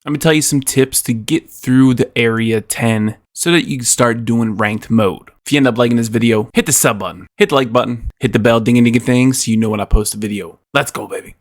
I'm going to tell you some tips to get through the area 10 so that you can start doing ranked mode. If you end up liking this video, hit the sub button, hit the like button, hit the bell ding-a-ding thing so you know when I post a video. Let's go, baby.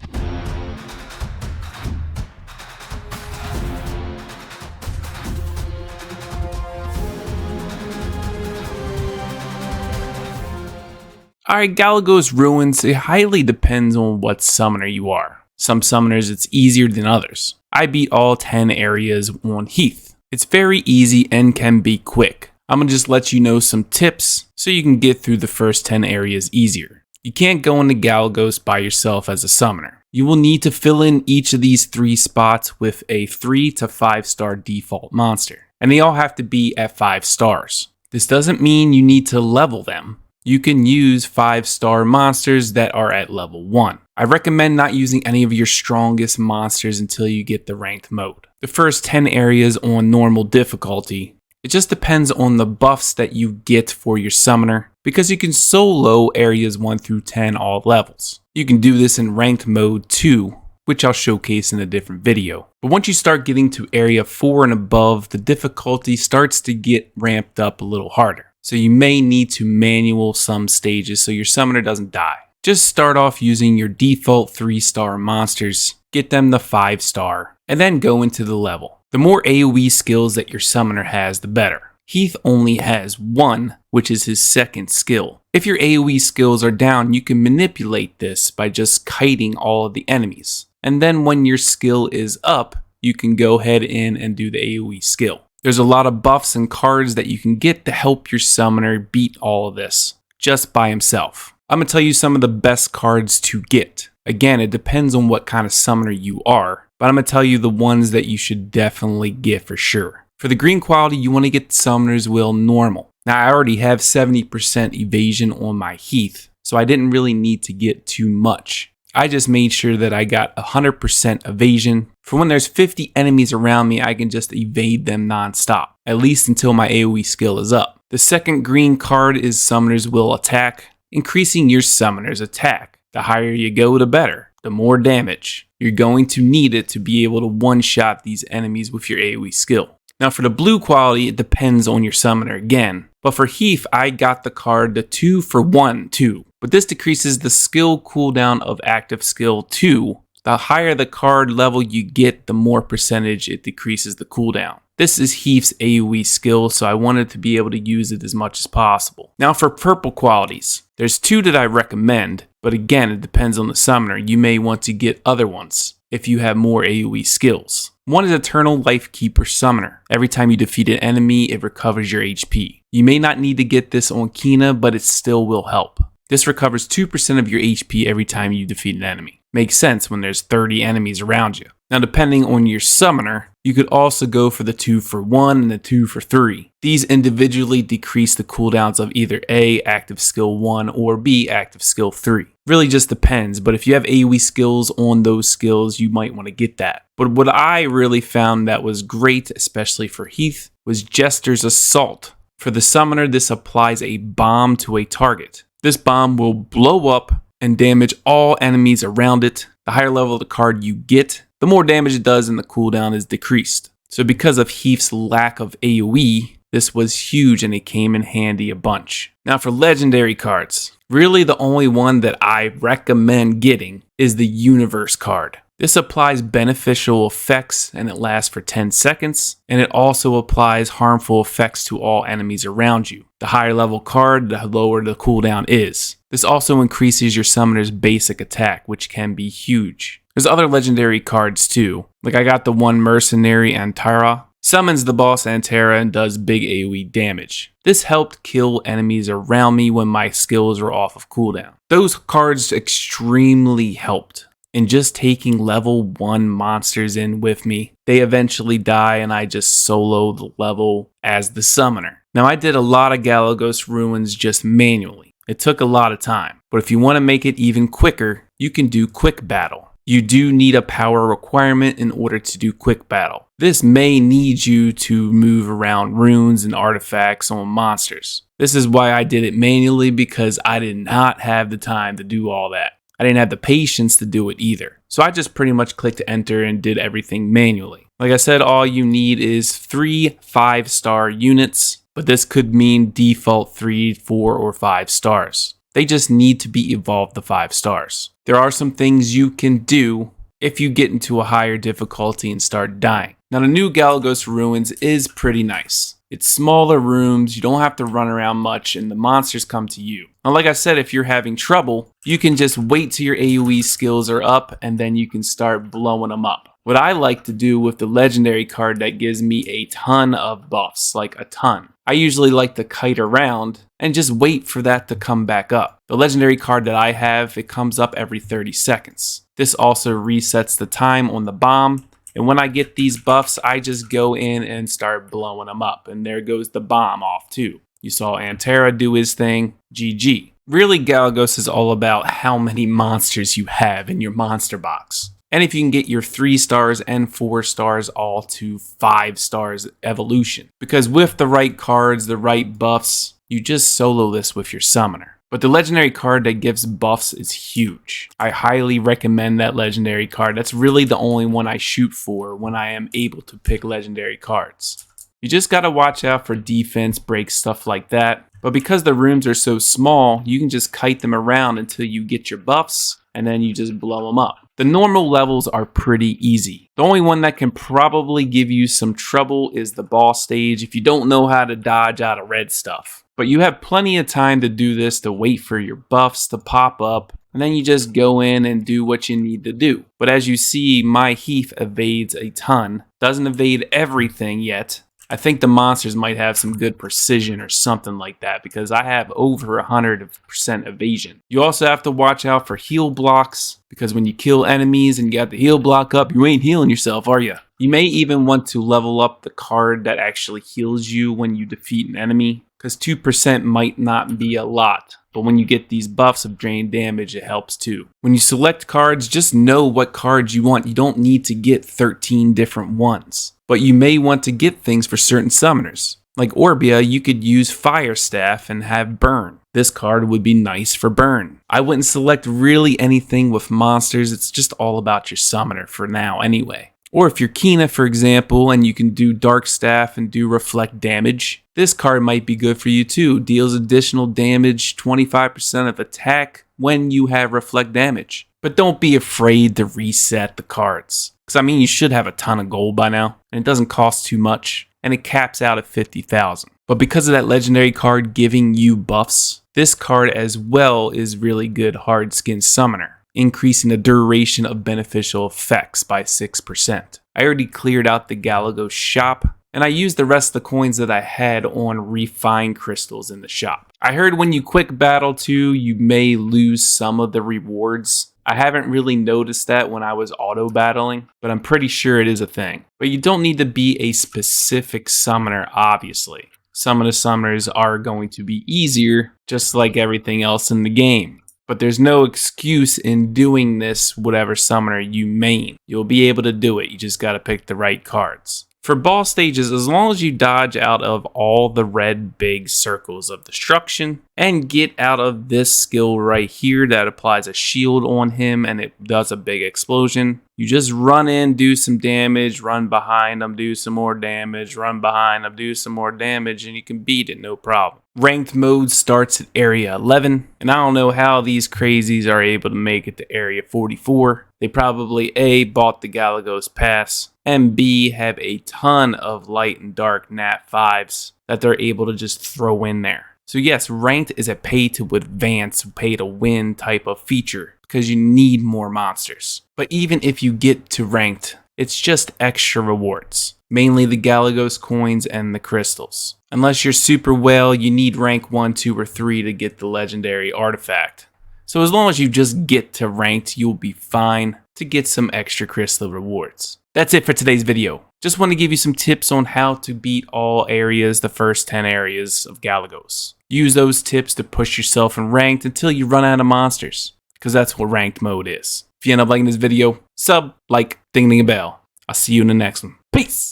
Alright, Galagos Ruins, it highly depends on what summoner you are. Some summoners it's easier than others. I beat all 10 areas on Heath. It's very easy and can be quick. I'm gonna just let you know some tips so you can get through the first 10 areas easier. You can't go into Galagos by yourself as a summoner. You will need to fill in each of these 3 spots with a 3 to 5 star default monster. And they all have to be at 5 stars. This doesn't mean you need to level them. You can use 5-star monsters that are at level 1. I recommend not using any of your strongest monsters until you get the ranked mode. The first 10 areas on normal difficulty, it just depends on the buffs that you get for your summoner, because you can solo areas 1 through 10 all levels. You can do this in ranked mode too, which I'll showcase in a different video. But once you start getting to area 4 and above, the difficulty starts to get ramped up a little harder. So you may need to manual some stages so your summoner doesn't die. Just start off using your default 3-star monsters, get them the 5-star, and then go into the level. The more AoE skills that your summoner has, the better. Heath only has 1, which is his second skill. If your AoE skills are down, you can manipulate this by just kiting all of the enemies. And then when your skill is up, you can go ahead in and do the AoE skill. There's a lot of buffs and cards that you can get to help your summoner beat all of this, just by himself. I'm going to tell you some of the best cards to get. Again, it depends on what kind of summoner you are, but I'm going to tell you the ones that you should definitely get for sure. For the green quality, you want to get Summoner's Will Normal. Now, I already have 70% evasion on my Heath, so I didn't really need to get too much. I just made sure that I got 100% evasion. For when there's 50 enemies around me, I can just evade them non-stop, at least until my AoE skill is up. The second green card is Summoner's Will Attack, increasing your summoner's attack. The higher you go, the better. The more damage. You're going to need it to be able to one-shot these enemies with your AoE skill. Now for the blue quality, it depends on your summoner again. But for Heath, I got the card the 2 for 1 2. But this decreases the skill cooldown of active skill 2. The higher the card level you get, the more percentage it decreases the cooldown. This is Heath's AoE skill, so I wanted to be able to use it as much as possible. Now for purple qualities, there's 2 that I recommend, but again, it depends on the summoner. You may want to get other ones if you have more AoE skills. One is Eternal Lifekeeper Summoner. Every time you defeat an enemy, it recovers your HP. You may not need to get this on Kina, but it still will help. This recovers 2% of your HP every time you defeat an enemy. Makes sense when there's 30 enemies around you. Now depending on your summoner, you could also go for the 2 for 1 and the 2 for 3. These individually decrease the cooldowns of either A, active skill 1, or B, active skill 3. Really just depends, but if you have AoE skills on those skills, you might want to get that. But what I really found that was great, especially for Heath, was Jester's Assault. For the summoner, this applies a bomb to a target. This bomb will blow up and damage all enemies around it. The higher level of the card you get, the more damage it does and the cooldown is decreased. So because of Heath's lack of AoE, this was huge and it came in handy a bunch. Now for legendary cards, really the only one that I recommend getting is the Universe card. This applies beneficial effects and it lasts for 10 seconds, and it also applies harmful effects to all enemies around you. The higher level card, the lower the cooldown is. This also increases your summoner's basic attack, which can be huge. There's other legendary cards too, like I got the one Mercenary Antara. Summons the boss Antara and does big AoE damage. This helped kill enemies around me when my skills were off of cooldown. Those cards extremely helped. And just taking level 1 monsters in with me, they eventually die and I just solo the level as the summoner. Now I did a lot of Galagos Ruins just manually. It took a lot of time, but if you want to make it even quicker, you can do quick battle. You do need a power requirement in order to do quick battle. This may need you to move around runes and artifacts on monsters. This is why I did it manually, because I did not have the time to do all that. I didn't have the patience to do it either. So I just pretty much clicked enter and did everything manually. Like I said, all you need is 3 5-star units, but this could mean default 3, 4, or 5 stars. They just need to be evolved to 5 stars. There are some things you can do if you get into a higher difficulty and start dying. Now the new Galagos Ruins is pretty nice. It's smaller rooms, you don't have to run around much, and the monsters come to you. Now like I said, if you're having trouble, you can just wait till your AoE skills are up and then you can start blowing them up. What I like to do with the legendary card that gives me a ton of buffs, like a ton. I usually like to kite around and just wait for that to come back up. The legendary card that I have, it comes up every 30 seconds. This also resets the time on the bomb. And when I get these buffs, I just go in and start blowing them up. And there goes the bomb off too. You saw Antera do his thing, GG. Really, Galagos is all about how many monsters you have in your monster box. And if you can get your 3 stars and 4 stars all to 5 stars evolution. Because with the right cards, the right buffs, you just solo this with your summoner. But the legendary card that gives buffs is huge. I highly recommend that legendary card. That's really the only one I shoot for when I am able to pick legendary cards. You just gotta watch out for defense breaks, stuff like that. But because the rooms are so small, you can just kite them around until you get your buffs, and then you just blow them up. The normal levels are pretty easy. The only one that can probably give you some trouble is the boss stage if you don't know how to dodge out of red stuff. But you have plenty of time to do this, to wait for your buffs to pop up, and then you just go in and do what you need to do. But as you see, my Heath evades a ton. Doesn't evade everything yet. I think the monsters might have some good precision or something like that because I have over 100% evasion. You also have to watch out for heal blocks because when you kill enemies and you got the heal block up, you ain't healing yourself, are you? You may even want to level up the card that actually heals you when you defeat an enemy because 2% might not be a lot. But when you get these buffs of drain damage, it helps too. When you select cards, just know what cards you want. You don't need to get 13 different ones. But you may want to get things for certain summoners. Like Orbia, you could use Fire Staff and have Burn. This card would be nice for Burn. I wouldn't select really anything with monsters. It's just all about your summoner for now anyway. Or if you're Kina, for example, and you can do Dark Staff and do Reflect damage, this card might be good for you too. Deals additional damage, 25% of attack when you have Reflect damage. But don't be afraid to reset the cards. Because I mean, you should have a ton of gold by now, and it doesn't cost too much, and it caps out at 50,000. But because of that legendary card giving you buffs, this card as well is really good hard skin summoner, increasing the duration of beneficial effects by 6%. I already cleared out the Galagos shop, and I used the rest of the coins that I had on refined crystals in the shop. I heard when you quick battle too, you may lose some of the rewards. I haven't really noticed that when I was auto battling, but I'm pretty sure it is a thing. But you don't need to be a specific summoner, obviously. Some of the summoners are going to be easier, just like everything else in the game. But there's no excuse in doing this whatever summoner you main. You'll be able to do it, you just gotta pick the right cards. For boss stages, as long as you dodge out of all the red big circles of destruction and get out of this skill right here that applies a shield on him and it does a big explosion, you just run in, do some damage, run behind them, do some more damage, run behind them, do some more damage, and you can beat it, no problem. Ranked mode starts at area 11, and I don't know how these crazies are able to make it to area 44. They probably A, bought the Galagos pass, and B, have a ton of light and dark nat 5s that they're able to just throw in there. So yes, ranked is a pay to advance, pay to win type of feature because you need more monsters. But even if you get to ranked, it's just extra rewards, mainly the Galagos coins and the crystals. Unless you're super well, you need rank 1, 2, or 3 to get the legendary artifact. So as long as you just get to ranked, you'll be fine to get some extra crystal rewards. That's it for today's video. Just want to give you some tips on how to beat all areas, the first 10 areas of Galagos. Use those tips to push yourself in ranked until you run out of monsters, because that's what ranked mode is. If you end up liking this video, sub, like, ding ding a bell. I'll see you in the next one. Peace!